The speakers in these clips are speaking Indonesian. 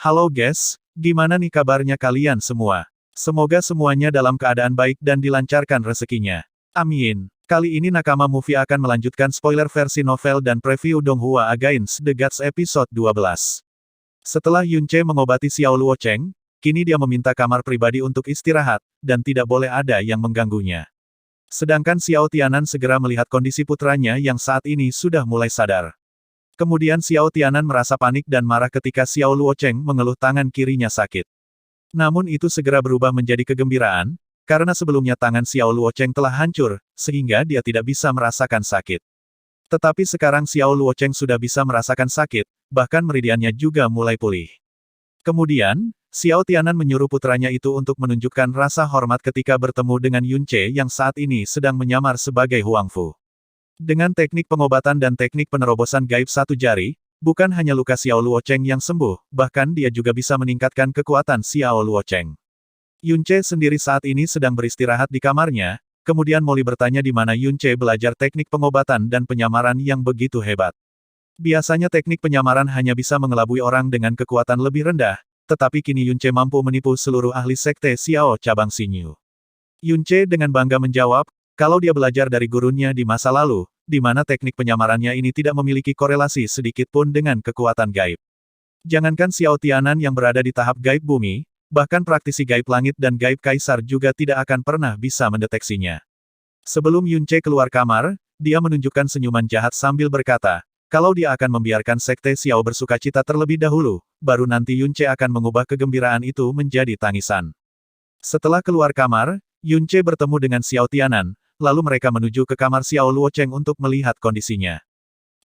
Halo guys, gimana nih kabarnya kalian semua? Semoga semuanya dalam keadaan baik dan dilancarkan rezekinya. Amin. Kali ini Nakama Movie akan melanjutkan spoiler versi novel dan preview Donghua Against the Gods episode 12. Setelah Yunce mengobati Xiao Luocheng, kini dia meminta kamar pribadi untuk istirahat, dan tidak boleh ada yang mengganggunya. Sedangkan Xiao Tianan segera melihat kondisi putranya yang saat ini sudah mulai sadar. Kemudian Xiao Tianan merasa panik dan marah ketika Xiao Luocheng mengeluh tangan kirinya sakit. Namun itu segera berubah menjadi kegembiraan, karena sebelumnya tangan Xiao Luocheng telah hancur, sehingga dia tidak bisa merasakan sakit. Tetapi sekarang Xiao Luocheng sudah bisa merasakan sakit, bahkan meridiannya juga mulai pulih. Kemudian, Xiao Tianan menyuruh putranya itu untuk menunjukkan rasa hormat ketika bertemu dengan Yunce yang saat ini sedang menyamar sebagai Huangfu. Dengan teknik pengobatan dan teknik penerobosan gaib satu jari, bukan hanya luka Xiao Luocheng yang sembuh, bahkan dia juga bisa meningkatkan kekuatan Xiao Luocheng. Yunce sendiri saat ini sedang beristirahat di kamarnya, kemudian Molly bertanya di mana Yunce belajar teknik pengobatan dan penyamaran yang begitu hebat. Biasanya teknik penyamaran hanya bisa mengelabui orang dengan kekuatan lebih rendah, tetapi kini Yunce mampu menipu seluruh ahli sekte Xiao cabang Xinyu. Yunce dengan bangga menjawab, kalau dia belajar dari gurunya di masa lalu, di mana teknik penyamarannya ini tidak memiliki korelasi sedikit pun dengan kekuatan gaib. Jangankan Xiao Tianan yang berada di tahap gaib bumi, bahkan praktisi gaib langit dan gaib kaisar juga tidak akan pernah bisa mendeteksinya. Sebelum Yunce keluar kamar, dia menunjukkan senyuman jahat sambil berkata, kalau dia akan membiarkan sekte Xiao bersukacita terlebih dahulu, baru nanti Yunce akan mengubah kegembiraan itu menjadi tangisan. Setelah keluar kamar, Yunce bertemu dengan Xiao Tianan, lalu mereka menuju ke kamar Xiao Luocheng untuk melihat kondisinya.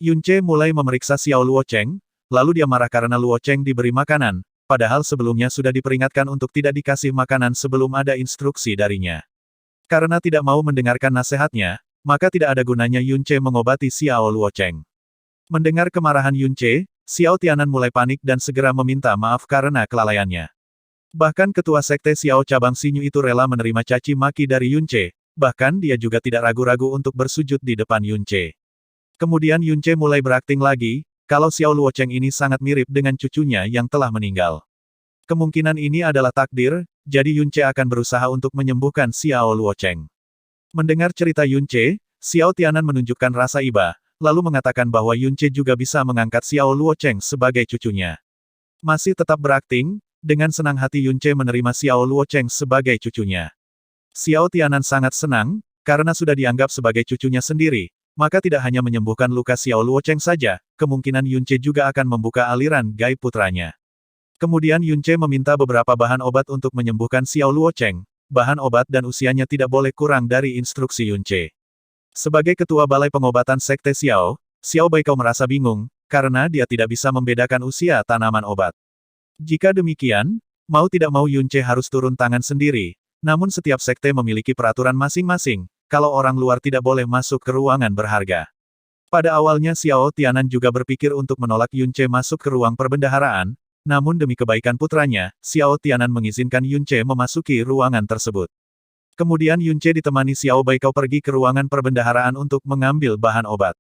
Yunce mulai memeriksa Xiao Luocheng, lalu dia marah karena Luocheng diberi makanan, padahal sebelumnya sudah diperingatkan untuk tidak dikasih makanan sebelum ada instruksi darinya. Karena tidak mau mendengarkan nasihatnya, maka tidak ada gunanya Yunce mengobati Xiao Luocheng. Mendengar kemarahan Yunce, Xiao Tianan mulai panik dan segera meminta maaf karena kelalaiannya. Bahkan ketua sekte Xiao cabang Xinyu itu rela menerima caci maki dari Yunce, bahkan dia juga tidak ragu-ragu untuk bersujud di depan Yunce. Kemudian Yunce mulai berakting lagi, kalau Xiao Luocheng ini sangat mirip dengan cucunya yang telah meninggal. Kemungkinan ini adalah takdir, jadi Yunce akan berusaha untuk menyembuhkan Xiao Luocheng. Mendengar cerita Yunce, Xiao Tianan menunjukkan rasa iba, lalu mengatakan bahwa Yunce juga bisa mengangkat Xiao Luocheng sebagai cucunya. Masih tetap berakting, dengan senang hati Yunce menerima Xiao Luocheng sebagai cucunya. Xiao Tianan sangat senang, karena sudah dianggap sebagai cucunya sendiri, maka tidak hanya menyembuhkan luka Xiao Luocheng saja, kemungkinan Yunce juga akan membuka aliran gaib putranya. Kemudian Yunce meminta beberapa bahan obat untuk menyembuhkan Xiao Luocheng, bahan obat dan usianya tidak boleh kurang dari instruksi Yunce. Sebagai ketua balai pengobatan sekte Xiao, Xiao Baikao merasa bingung, karena dia tidak bisa membedakan usia tanaman obat. Jika demikian, mau tidak mau Yunce harus turun tangan sendiri, namun setiap sekte memiliki peraturan masing-masing, kalau orang luar tidak boleh masuk ke ruangan berharga. Pada awalnya Xiao Tianan juga berpikir untuk menolak Yunce masuk ke ruang perbendaharaan, namun demi kebaikan putranya, Xiao Tianan mengizinkan Yunce memasuki ruangan tersebut. Kemudian Yunce ditemani Xiao Baikao pergi ke ruangan perbendaharaan untuk mengambil bahan obat.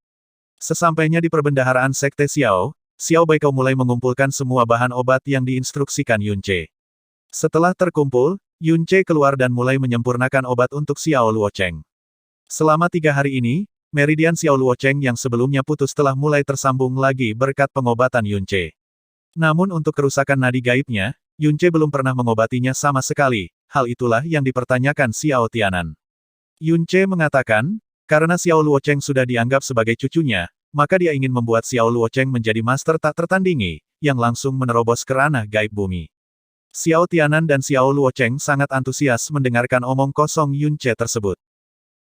Sesampainya di perbendaharaan sekte Xiao, Xiao Baikao mulai mengumpulkan semua bahan obat yang diinstruksikan Yunce. Setelah terkumpul, Yunce keluar dan mulai menyempurnakan obat untuk Xiao Luocheng. Selama 3 hari ini, meridian Xiao Luocheng yang sebelumnya putus telah mulai tersambung lagi berkat pengobatan Yunce. Namun untuk kerusakan nadi gaibnya, Yunce belum pernah mengobatinya sama sekali, hal itulah yang dipertanyakan Xiao Tianan. Yunce mengatakan, karena Xiao Luocheng sudah dianggap sebagai cucunya, maka dia ingin membuat Xiao Luocheng menjadi master tak tertandingi, yang langsung menerobos ke ranah gaib bumi. Xiao Tianan dan Xiao Luocheng sangat antusias mendengarkan omong kosong Yunce tersebut.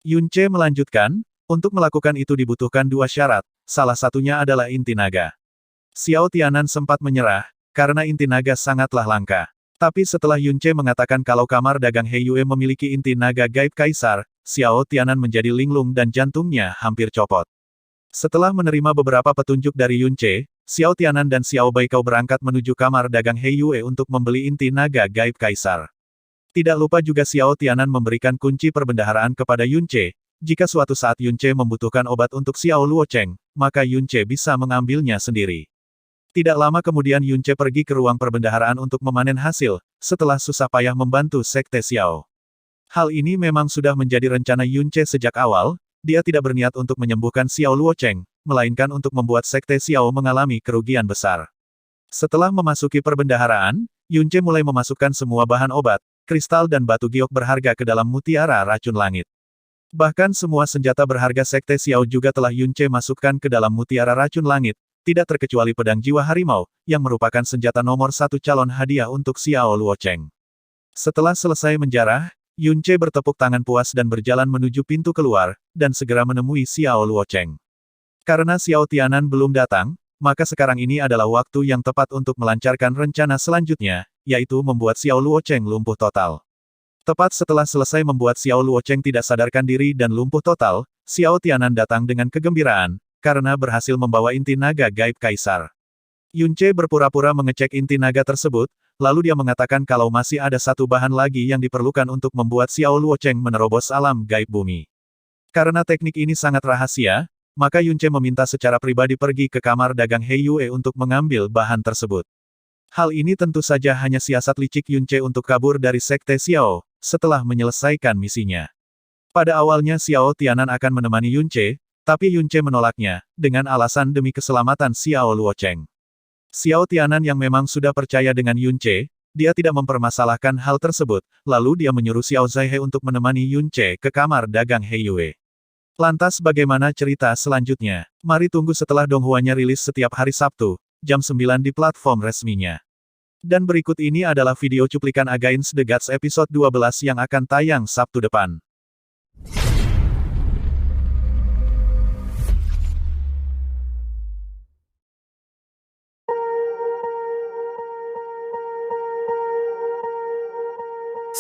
Yunce melanjutkan, untuk melakukan itu dibutuhkan 2 syarat, salah satunya adalah inti naga. Xiao Tianan sempat menyerah, karena inti naga sangatlah langka. Tapi setelah Yunce mengatakan kalau kamar dagang Heiyue memiliki inti naga gaib kaisar, Xiao Tianan menjadi linglung dan jantungnya hampir copot. Setelah menerima beberapa petunjuk dari Yunce, Xiao Tianan dan Xiao Baikao berangkat menuju kamar dagang Heiyue untuk membeli inti naga gaib kaisar. Tidak lupa juga Xiao Tianan memberikan kunci perbendaharaan kepada Yunce, jika suatu saat Yunce membutuhkan obat untuk Xiao Luocheng, maka Yunce bisa mengambilnya sendiri. Tidak lama kemudian Yunce pergi ke ruang perbendaharaan untuk memanen hasil, setelah susah payah membantu Sekte Xiao. Hal ini memang sudah menjadi rencana Yunce sejak awal, dia tidak berniat untuk menyembuhkan Xiao Luocheng, melainkan untuk membuat Sekte Xiao mengalami kerugian besar. Setelah memasuki perbendaharaan, Yunce mulai memasukkan semua bahan obat, kristal dan batu giok berharga ke dalam mutiara racun langit. Bahkan semua senjata berharga Sekte Xiao juga telah Yunce masukkan ke dalam mutiara racun langit, tidak terkecuali pedang jiwa harimau, yang merupakan senjata nomor 1 calon hadiah untuk Xiao Luocheng. Setelah selesai menjarah, Yunce bertepuk tangan puas dan berjalan menuju pintu keluar, dan segera menemui Xiao Luocheng. Karena Xiao Tianan belum datang, maka sekarang ini adalah waktu yang tepat untuk melancarkan rencana selanjutnya, yaitu membuat Xiao Luocheng lumpuh total. Tepat setelah selesai membuat Xiao Luocheng tidak sadarkan diri dan lumpuh total, Xiao Tianan datang dengan kegembiraan, karena berhasil membawa inti naga gaib kaisar. Yunce berpura-pura mengecek inti naga tersebut, lalu dia mengatakan kalau masih ada satu bahan lagi yang diperlukan untuk membuat Xiao Luocheng menerobos alam gaib bumi. Karena teknik ini sangat rahasia, maka Yunce meminta secara pribadi pergi ke kamar dagang He Yue untuk mengambil bahan tersebut. Hal ini tentu saja hanya siasat licik Yunce untuk kabur dari Sekte Xiao, setelah menyelesaikan misinya. Pada awalnya Xiao Tianan akan menemani Yunce, tapi Yunce menolaknya, dengan alasan demi keselamatan Xiao Luocheng. Xiao Tianan yang memang sudah percaya dengan Yunce, dia tidak mempermasalahkan hal tersebut, lalu dia menyuruh Xiao Zaihe untuk menemani Yunce ke kamar dagang He Yue. Lantas bagaimana cerita selanjutnya? Mari tunggu setelah Donghuanya rilis setiap hari Sabtu, jam 9 di platform resminya. Dan berikut ini adalah video cuplikan Against the Gods episode 12 yang akan tayang Sabtu depan.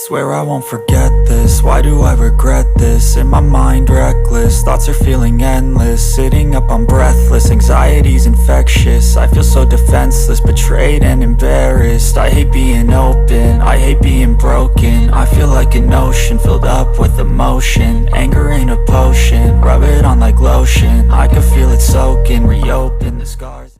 Swear I won't forget this, why do I regret this? In my mind reckless, thoughts are feeling endless. Sitting up I'm breathless, anxiety's infectious. I feel so defenseless, betrayed and embarrassed. I hate being open, I hate being broken. I feel like an ocean filled up with emotion. Anger ain't a potion, rub it on like lotion. I can feel it soaking, reopen the scars.